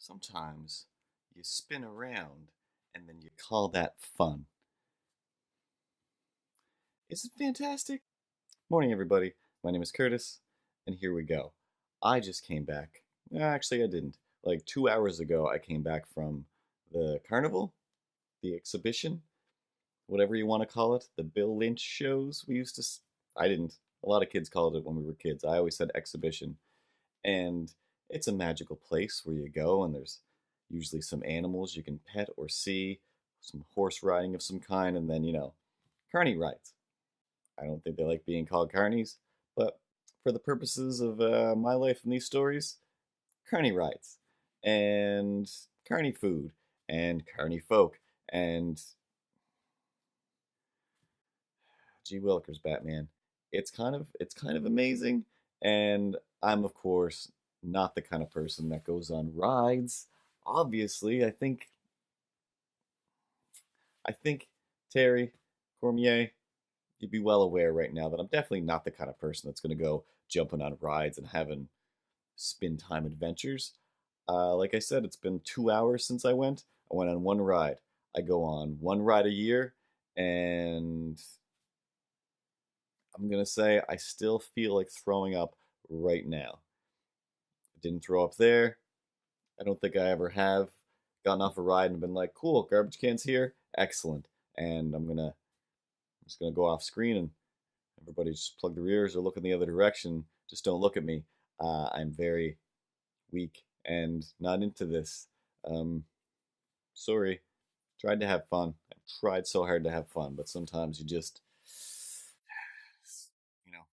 Sometimes you spin around and then you call that fun. Isn't it fantastic? Morning, everybody. My name is Curtis, and here we go. I just came back. Actually, I didn't. Like 2 hours ago, I came back from the carnival, the exhibition, whatever you want to call it, the Bill Lynch shows we used to. I didn't. A lot of kids called it when we were kids. I always said exhibition. And it's a magical place where you go, and there's usually some animals you can pet or see, some horse riding of some kind, and then, carny rides. I don't think they like being called carnies, but for the purposes of my life and these stories, carny rides, and carny food, and carny folk, and gee willikers, Batman. It's kind of amazing, and I'm of course not the kind of person that goes on rides. Obviously, I think Terry Cormier, you'd be well aware right now that I'm definitely not the kind of person that's going to go jumping on rides and having spin time adventures. Like I said, it's been 2 hours since I went. I went on one ride. I go on one ride a year, and I'm gonna say I still feel like throwing up right now. I didn't throw up there. I don't think I ever have gotten off a ride and been like, cool, garbage can's here, excellent. And I'm just gonna go off screen and everybody just plug their ears or look in the other direction. Just don't look at me. I'm very weak and not into this. Um, Sorry. Tried to have fun. I tried so hard to have fun, but sometimes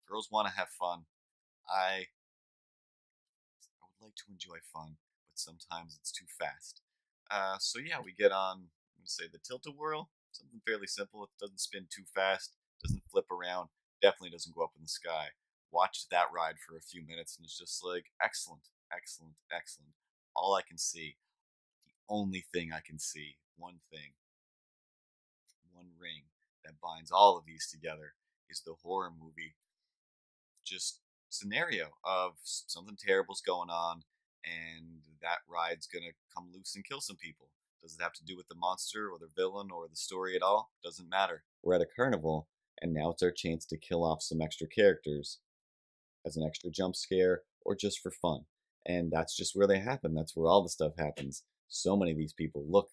girls want to have fun. I I would like to enjoy fun, but sometimes it's too fast. So yeah, we get on, I'm gonna say the tilt-a-whirl, something fairly simple. It doesn't spin too fast, doesn't flip around, definitely doesn't go up in the sky. Watch that ride for a few minutes, and it's just like excellent, excellent, excellent. All I can see, the only thing I can see, one thing, one ring that binds all of these together is the horror movie just scenario of something terrible's going on and that ride's gonna come loose and kill some people. Does it have to do with the monster or the villain or the story at all? Doesn't matter. We're at a carnival, and now it's our chance to kill off some extra characters as an extra jump scare or just for fun. And that's just where they happen. That's where all the stuff happens. So many of these people look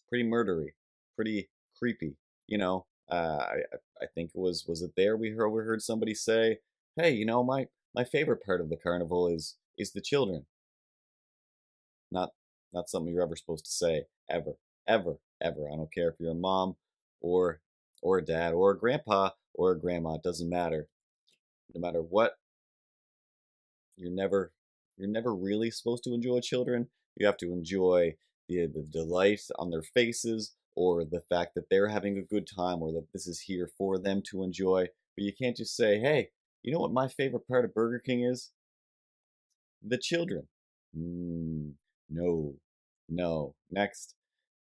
pretty murdery, pretty creepy. You know, I think was it there we heard somebody say, "Hey, my favorite part of the carnival is the children." Not not something you're ever supposed to say ever, ever, ever. I don't care if you're a mom or or a dad or a grandpa or a grandma. It doesn't matter. No matter what, you're never you're never really supposed to enjoy children. You have to enjoy the delight on their faces or the fact that they're having a good time or that this is here for them to enjoy. But you can't just say, hey, you know what my favorite part of Burger King is? The children. Mm, no, no. Next.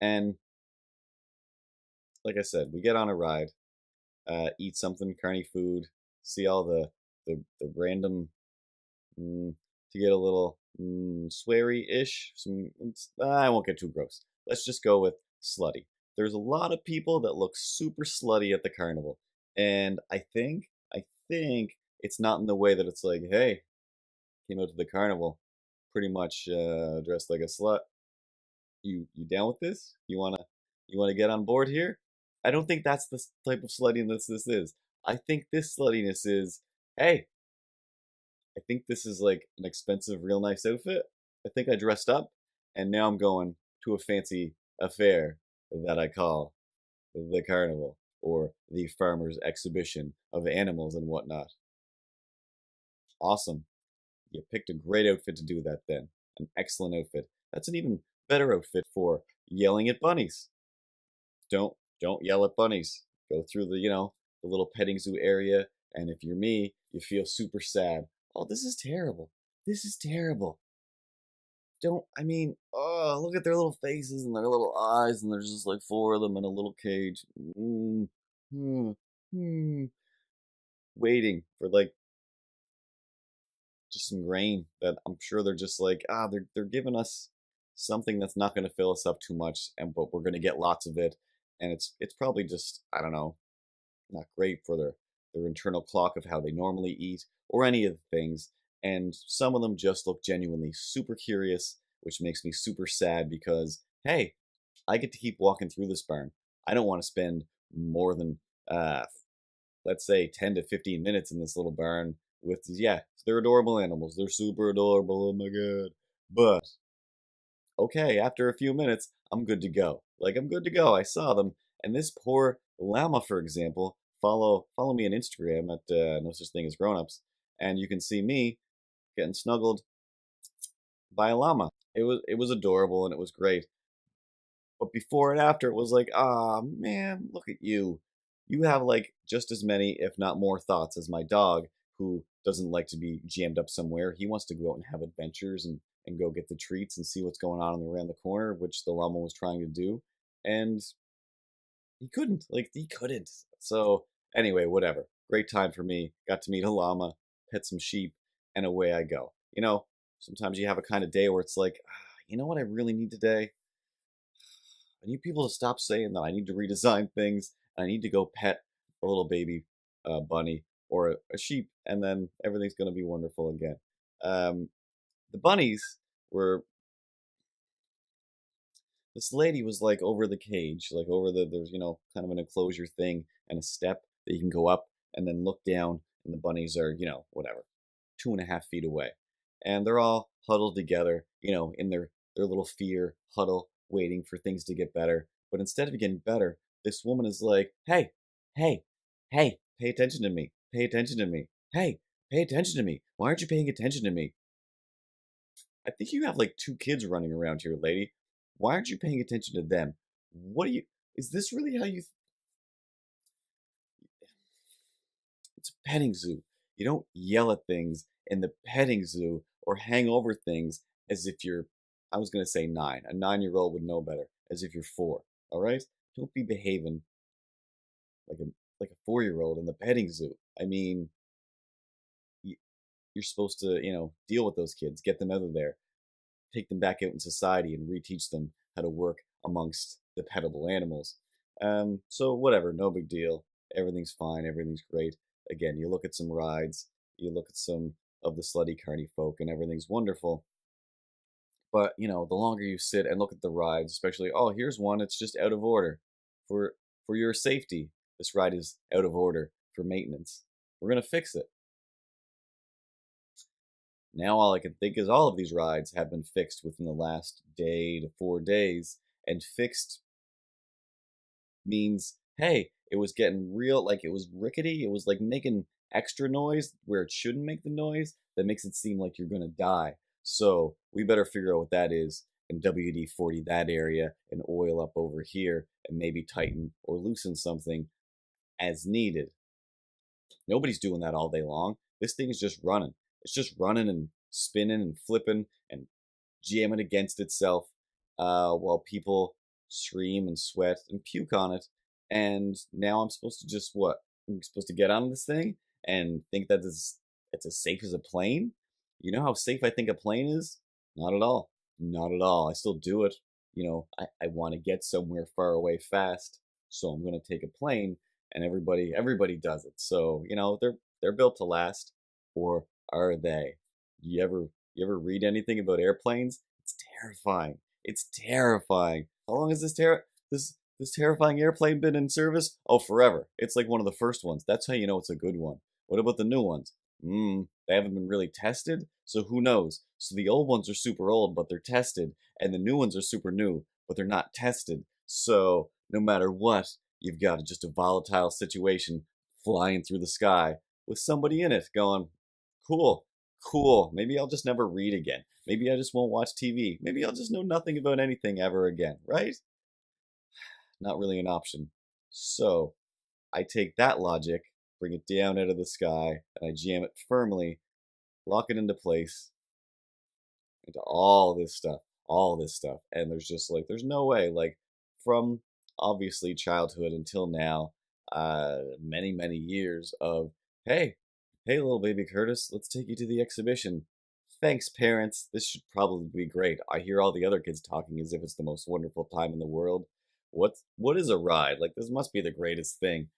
And like I said, we get on a ride, eat something, carny food, see all the random to get a little sweary-ish. I won't get too gross. Let's just go with slutty. There's a lot of people that look super slutty at the carnival, and I think it's not in the way that it's like, hey, came out to the carnival, pretty much dressed like a slut. You down with this? You wanna get on board here? I don't think that's the type of sluttiness this is. I think this sluttiness is, hey, I think this is like an expensive, real nice outfit. I think I dressed up, and now I'm going to a fancy affair that I call the carnival or the farmer's exhibition of animals and whatnot. Awesome. You picked a great outfit to do that then. An excellent outfit. That's an even better outfit for yelling at bunnies. Don't yell at bunnies. Go through the little petting zoo area, and if you're me, you feel super sad. Oh, this is terrible. This is terrible. Don't I mean, oh, look at their little faces and their little eyes, and there's just like four of them in a little cage, mm, mm, waiting for like just some grain that I'm sure they're just like, they're giving us something that's not going to fill us up too much, and but we're going to get lots of it, and it's probably just, I don't know, not great for their internal clock of how they normally eat or any of the things. And some of them just look genuinely super curious, which makes me super sad because hey, I get to keep walking through this barn. I don't want to spend more than let's say 10 to 15 minutes in this little barn with these, yeah, they're adorable animals. They're super adorable. Oh my god. But okay, after a few minutes, I'm good to go. Like I'm good to go. I saw them, and this poor llama, for example, follow me on Instagram at no such thing as grownups, and you can see me getting snuggled by a llama. It was adorable and it was great. But before and after, it was like, ah, man, look at you. You have like just as many, if not more, thoughts as my dog, who doesn't like to be jammed up somewhere. He wants to go out and have adventures and go get the treats and see what's going on around the corner, which the llama was trying to do. And he couldn't. Like, he couldn't. So, anyway, whatever. Great time for me. Got to meet a llama, pet some sheep, and away I go. Sometimes you have a kind of day where it's like, you know what I really need today? I need people to stop saying that I need to redesign things. I need to go pet a little baby bunny or a sheep, and then everything's going to be wonderful again. Um, the bunnies were. This lady was like over the cage, like over there's kind of an enclosure thing and a step that you can go up and then look down, and the bunnies are whatever 2.5 feet away, and they're all huddled together, in their little fear huddle, waiting for things to get better. But instead of getting better, this woman is like, hey, hey, hey, pay attention to me, pay attention to me, hey, pay attention to me. Why aren't you paying attention to me? I think you have like two kids running around here, lady. Why aren't you paying attention to them? What do you? Is this really how you? It's a petting zoo. You don't yell at things in the petting zoo or hang over things as if you're. I was gonna say 9. A 9-year-old would know better. As if you're 4. All right. Don't be behaving like a 4-year-old in the petting zoo. I mean, you're supposed to deal with those kids, get them out of there, take them back out in society and reteach them how to work amongst the petable animals. So whatever, no big deal. Everything's fine. Everything's great. Again, you look at some rides, you look at some of the slutty carny folk, and everything's wonderful. But the longer you sit and look at the rides, especially, oh, here's one, it's just out of order for for your safety. This ride is out of order for maintenance. We're gonna fix it. Now all I can think is all of these rides have been fixed within the last day to 4 days, and fixed means, hey, it was getting real, like it was rickety, it was like making extra noise where it shouldn't make the noise that makes it seem like you're gonna die. So we better figure out what that is and WD-40 that area and oil up over here and maybe tighten or loosen something as needed. Nobody's doing that all day long. This thing is just running. It's just running and spinning and flipping and jamming against itself while people scream and sweat and puke on it. And now I'm supposed to just what? I'm supposed to get on this thing and think that it's as safe as a plane? You know how safe I think a plane is? Not at all. Not at all. I still do it. I want to get somewhere far away fast, so I'm going to take a plane, and everybody does it. So they're built to last, or are they? You ever read anything about airplanes? It's terrifying. It's terrifying. How long has this terrifying airplane been in service? Oh, forever. It's like one of the first ones. That's how you know it's a good one. What about the new ones? They haven't been really tested, so who knows? So the old ones are super old, but they're tested, and the new ones are super new, but they're not tested. So no matter what, you've got just a volatile situation flying through the sky with somebody in it going, cool, cool. Maybe I'll just never read again. Maybe I just won't watch TV. Maybe I'll just know nothing about anything ever again, right? Not really an option. So I take that logic, bring it down out of the sky, and I jam it firmly, lock it into place, into all this stuff. And there's just like, there's no way, like, from obviously childhood until now, many, many years of, hey, Hey, little baby Curtis, let's take you to the exhibition. Thanks, parents. This should probably be great. I hear all the other kids talking as if it's the most wonderful time in the world. What is a ride? Like this must be the greatest thing.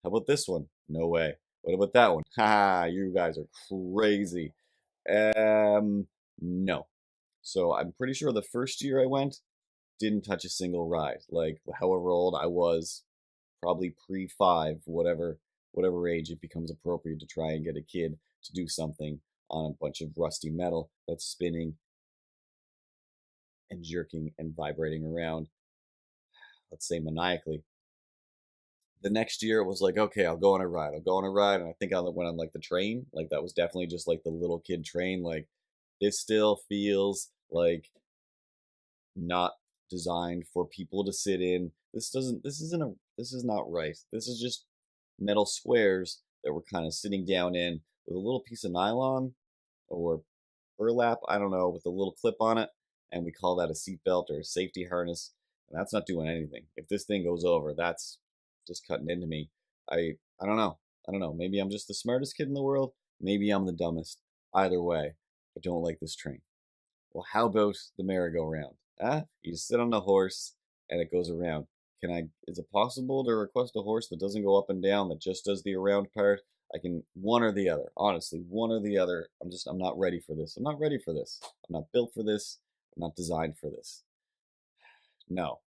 How about this one? No way. What about that one? Ha, you guys are crazy. Um, no. So I'm pretty sure the first year I went, didn't touch a single ride. Like however old I was, probably pre-5, whatever age it becomes appropriate to try and get a kid to do something on a bunch of rusty metal that's spinning and jerking and vibrating around, let's say maniacally. The next year it was like, okay, I'll go on a ride. I'll go on a ride. And I think I went on like the train. Like that was definitely just like the little kid train. Like this still feels like not designed for people to sit in. This is not right. This is just metal squares that we're kind of sitting down in with a little piece of nylon or burlap, I don't know, with a little clip on it, and we call that a seatbelt or a safety harness, and that's not doing anything. If this thing goes over, that's just cutting into me. I don't know. I don't know. Maybe I'm just the smartest kid in the world. Maybe I'm the dumbest. Either way, I don't like this train. Well, how about the merry-go-round? You just sit on the horse and it goes around. Is it possible to request a horse that doesn't go up and down, that just does the around part? I can, one or the other, honestly, one or the other. I'm not ready for this. I'm not ready for this. I'm not built for this. I'm not designed for this. No,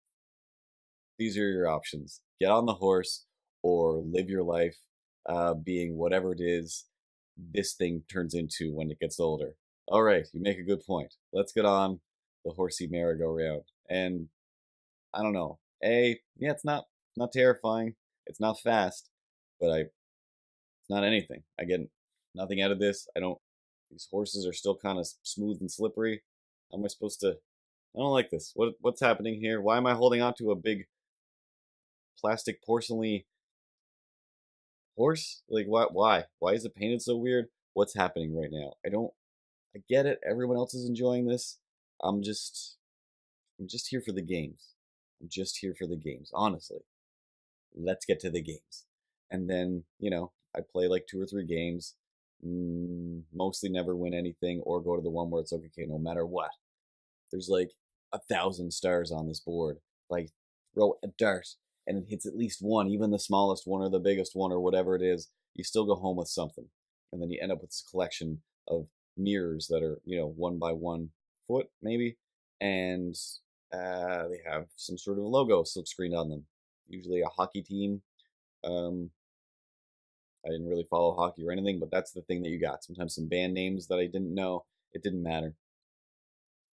these are your options. Get on the horse or live your life being whatever it is this thing turns into when it gets older. All right, you make a good point. Let's get on the horsey merry-go-round. And I don't know. Yeah, it's not terrifying. It's not fast, but it's not anything. I get nothing out of this. I don't. These horses are still kind of smooth and slippery. How am I supposed to? I don't like this. What's happening here? Why am I holding on to a big plastic porcelain horse? Like what? Why? Why is it painted so weird? What's happening right now? I don't. I get it. Everyone else is enjoying this. I'm just. I'm just here for the games. I'm just here for the games. Honestly, let's get to the games. And then I play like 2 or 3 games. Mostly never win anything or go to the one where it's like, okay, no matter what, there's like 1,000 stars on this board. Like throw a dart and it hits at least one, even the smallest one or the biggest one or whatever it is, you still go home with something. And then you end up with this collection of mirrors that are 1 by 1 foot maybe, and they have some sort of logo silkscreened on them. Usually a hockey team. Um, I didn't really follow hockey or anything, but that's the thing that you got. Sometimes some band names that I didn't know. It didn't matter.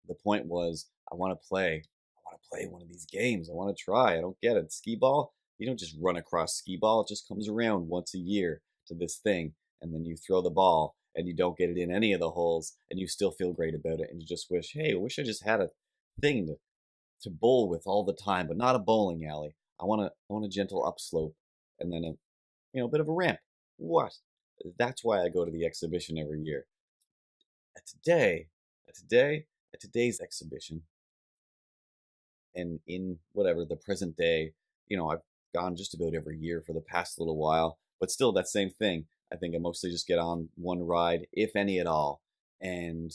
The point was, I want to play. I want to play one of these games. I want to try. I don't get it. Skee ball, you don't just run across skee ball. It just comes around once a year to this thing, and then you throw the ball, and you don't get it in any of the holes, and you still feel great about it, and you just wish, hey, I wish I just had a thing to bowl with all the time, but not a bowling alley. I want a gentle upslope, and then a bit of a ramp. What? That's why I go to the exhibition every year. At today, at today, at today's exhibition, and in whatever the present day, I've gone just about every year for the past little while, but still that same thing. I think I mostly just get on one ride, if any at all, and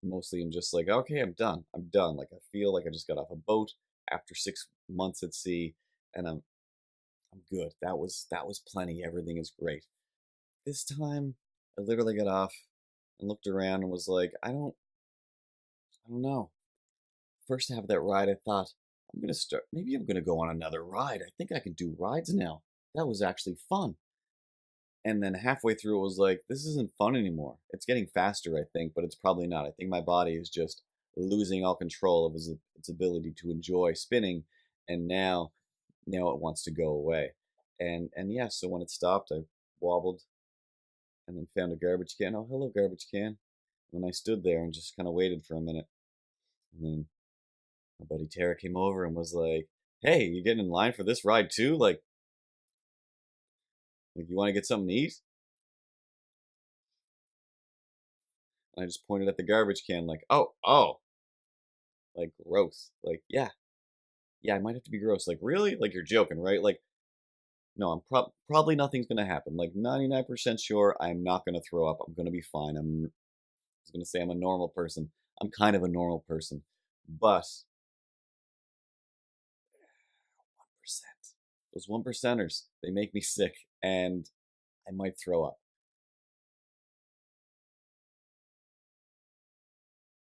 mostly I'm just like, okay, I'm done. I'm done. Like I feel like I just got off a boat after 6 months at sea, and I'm good. That was plenty. Everything is great. This time, I literally got off and looked around and was like, I don't know. First half of that ride, I thought, maybe I'm gonna go on another ride. I think I can do rides now. That was actually fun. And then halfway through, it was like, this isn't fun anymore. It's getting faster, I think, but it's probably not. I think my body is just losing all control of its ability to enjoy spinning, and now it wants to go away. And yeah, so when it stopped, I wobbled and then found a garbage can. Oh, hello, garbage can. And then I stood there and just kind of waited for a minute. And then my buddy Tara came over and was like, "Hey, you getting in line for this ride too? Like you want to get something to eat?" And I just pointed at the garbage can, like, "Oh, like gross. Like, yeah, I might have to be gross. Like, really? Like you're joking, right? Like, No, probably nothing's gonna happen. Like 99% sure I'm not gonna throw up. I'm gonna be fine. I was gonna say I'm a normal person. I'm kind of a normal person. But 1%. Those one percenters, they make me sick and I might throw up.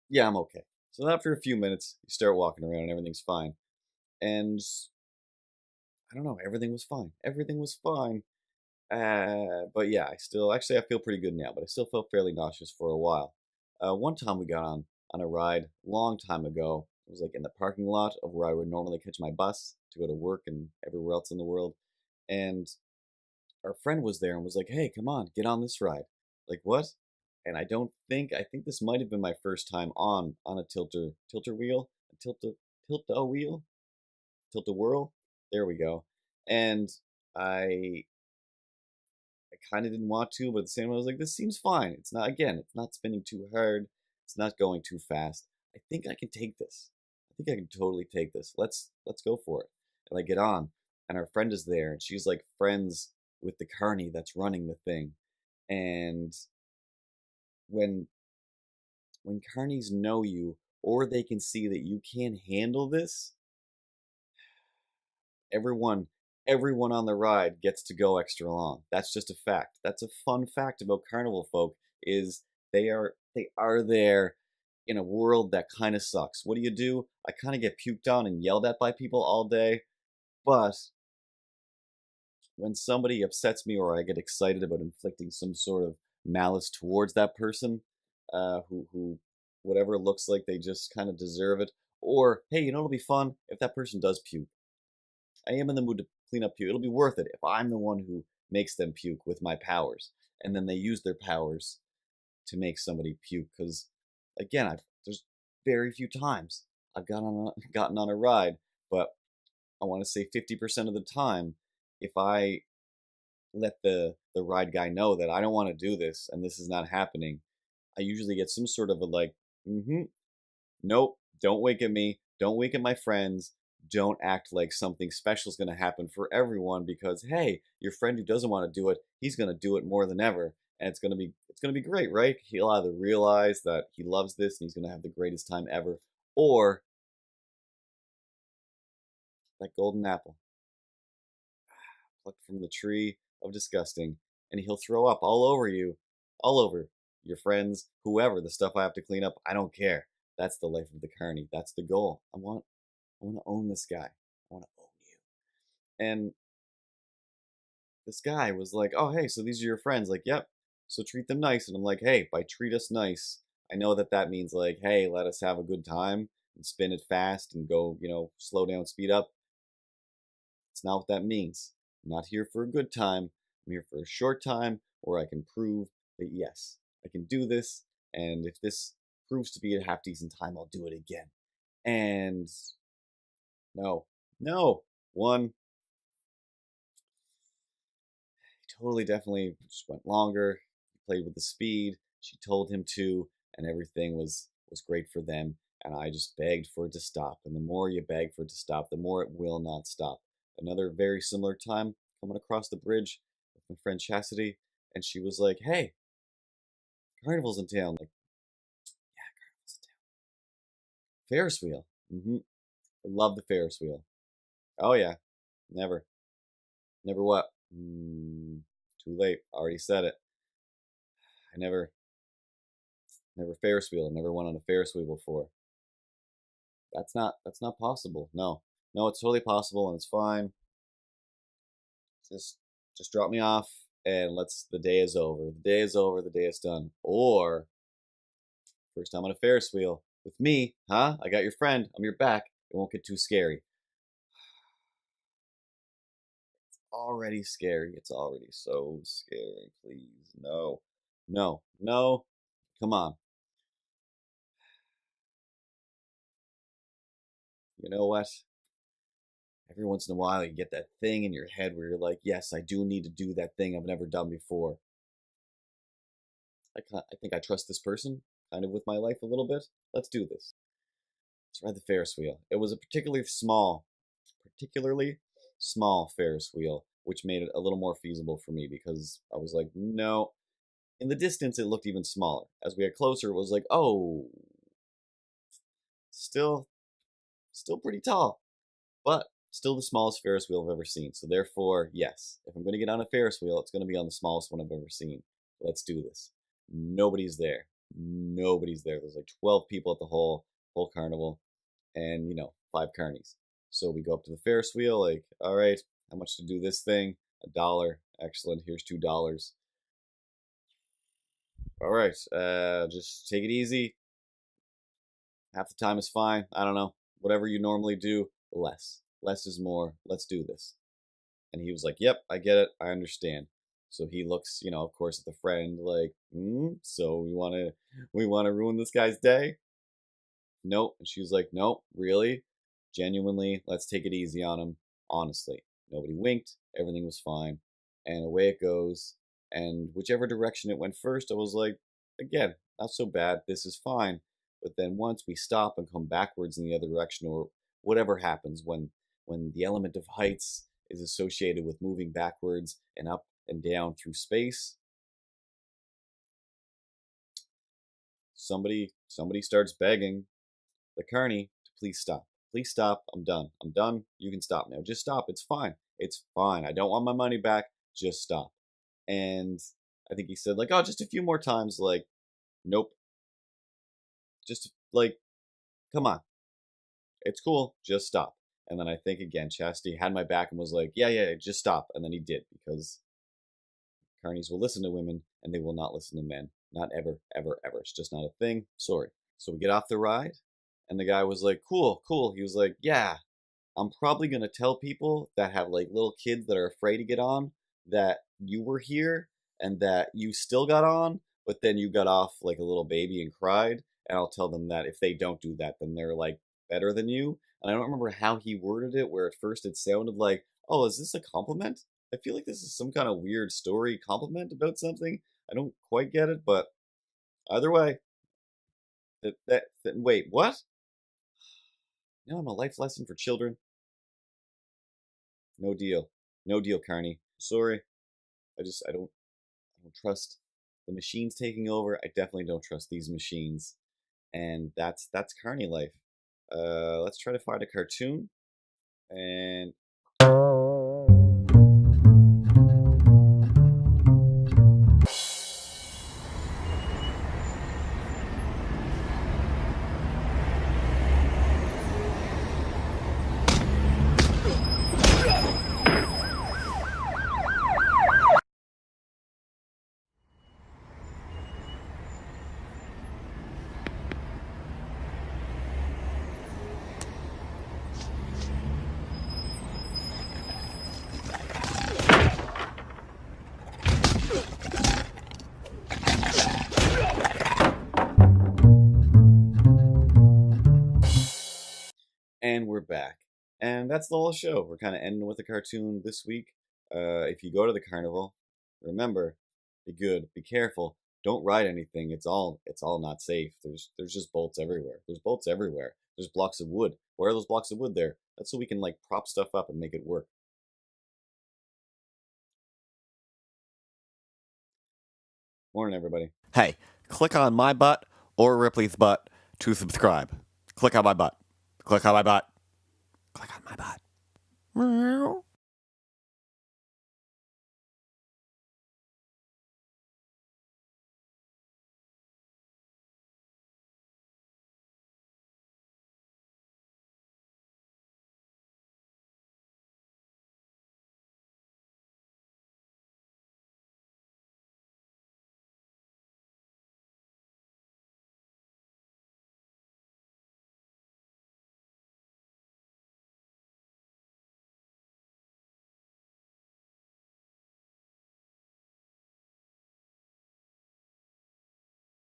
Yeah, I'm okay. So after a few minutes, you start walking around and everything's fine. And I don't know, everything was fine. Everything was fine. But yeah, I still actually I feel pretty good now, but I still felt fairly nauseous for a while. One time we got on a ride, long time ago. It was like in the parking lot of where I would normally catch my bus to go to work and everywhere else in the world. And our friend was there and was like, "Hey, come on, get on this ride." Like what? And I think this might have been my first time on a tilter wheel, a tilt a wheel, tilt a whirl. There we go. And I I kind of didn't want to, but at the same time, I was like, this seems fine. It's not, again, it's not spinning too hard. It's not going too fast. I think I can take this. I think I can totally take this. Let's go for it. And I get on, and our friend is there, and she's like friends with the carny that's running the thing. And when carnies know you, or they can see that you can handle this, everyone everyone on the ride gets to go extra long. That's just a fact. That's a fun fact about carnival folk is they are there in a world that kind of sucks. What do? I kind of get puked on and yelled at by people all day, but when somebody upsets me or I get excited about inflicting some sort of malice towards that person, who whatever looks like they just kind of deserve it, or hey, you know it'll be fun if that person does puke. I am in the mood to clean up puke. It'll be worth it if I'm the one who makes them puke with my powers, and then they use their powers to make somebody puke. Because again, there's very few times I've gotten on a ride, but I want to say 50% of the time, if I let the ride guy know that I don't want to do this and this is not happening, I usually get some sort of a like, mm-hmm, nope, don't wake at me. Don't wake at my friends. Don't act like something special is going to happen for everyone because hey, your friend who doesn't want to do it, he's going to do it more than ever, and it's going to be great, right? He'll either realize that he loves this and he's going to have the greatest time ever, or that golden apple plucked from the tree of disgusting, and he'll throw up all over you, all over your friends, whoever. The stuff I have to clean up, I don't care. That's the life of the carny. That's the goal. I want to own this guy. I want to own you. And this guy was like, "Oh, hey, so these are your friends?" Like, "Yep." So treat them nice. And I'm like, "Hey, by treat us nice, I know that that means like, hey, let us have a good time and spin it fast and go, slow down, speed up." It's not what that means. I'm not here for a good time. I'm here for a short time where I can prove that yes, I can do this. And if this proves to be a half decent time, I'll do it again. And no, no, one totally definitely just went longer. He played with the speed. She told him to, and everything was great for them. And I just begged for it to stop. And the more you beg for it to stop, the more it will not stop. Another very similar time coming across the bridge with my friend Chastity, and she was like, "Hey, carnival's in town." Like, yeah, carnival's in town. Ferris wheel. I love the Ferris wheel. Oh yeah, never, never what? Too late. Already said it. I never Ferris wheel. Never went on a Ferris wheel before. That's not possible. No, no, it's totally possible and it's fine. Just just drop me off and let's. The day is over. The day is over. The day is done. Or first time on a Ferris wheel with me, huh? I got your friend. I'm your back. It won't get too scary. Already scary. It's already so scary. Please, no, no, no. Come on. You know what? Every once in a while, you get that thing in your head where you're like, yes, I do need to do that thing I've never done before. I think I trust this person kind of with my life a little bit. Let's do this. Let's ride the Ferris wheel. It was a particularly small Ferris wheel. which made it a little more feasible for me because I was like, no. In the distance, it looked even smaller. As we got closer, it was like, oh, still, still pretty tall, but still the smallest Ferris wheel I've ever seen. So therefore, yes, if I'm going to get on a Ferris wheel, it's going to be on the smallest one I've ever seen. Let's do this. Nobody's there. Nobody's there. There's like 12 people at the whole carnival, and 5 carnies. So we go up to the Ferris wheel, like, all right, how much to do this thing? $1. Excellent. Here's $2. All right, just take it easy. Half the time is fine. I don't know. Whatever you normally do, less. Less is more. Let's do this. And he was like, yep, I get it. I understand. So he looks, of course, at the friend like, so we want to ruin this guy's day? Nope. And she was like, nope, really? Genuinely, let's take it easy on him. Honestly. Nobody winked. Everything was fine. And away it goes. And whichever direction it went first, I was like, again, not so bad. This is fine. But then once we stop and come backwards in the other direction, or whatever happens when the element of heights is associated with moving backwards and up and down through space, somebody starts begging the carny to please stop. Please stop. I'm done. I'm done. You can stop now. Just stop. It's fine. It's fine. I don't want my money back. Just stop. And I think he said like, oh, just a few more times. Like, nope. Just like, come on. It's cool. Just stop. And then I think again, Chastity had my back and was like, yeah, just stop. And then he did, because carnies will listen to women and they will not listen to men. Not ever, ever, ever. It's just not a thing. Sorry. So we get off the ride and the guy was like, cool. He was like, yeah, I'm probably going to tell people that have like little kids that are afraid to get on that you were here and that you still got on, but then you got off like a little baby and cried. And I'll tell them that if they don't do that, then they're like better than you. And I don't remember how he worded it, where at first it sounded like, oh, is this a compliment? I feel like this is some kind of weird story compliment about something. I don't quite get it, but either way, wait, what? I'm a life lesson for children. No deal. No deal, Carney. Sorry. I don't trust the machines taking over. I definitely don't trust these machines. And that's Carney life. Let's try to find a cartoon. And we're back. And that's the whole show. We're kind of ending with a cartoon this week. If you go to the carnival, remember, be good, be careful. Don't ride anything. It's all not safe. There's just bolts everywhere. There's bolts everywhere. There's blocks of wood. Why are those blocks of wood there? That's so we can like prop stuff up and make it work. Morning, everybody. Hey, click on my butt or Ripley's butt to subscribe. Click on my butt. Click on my butt. Click on my butt.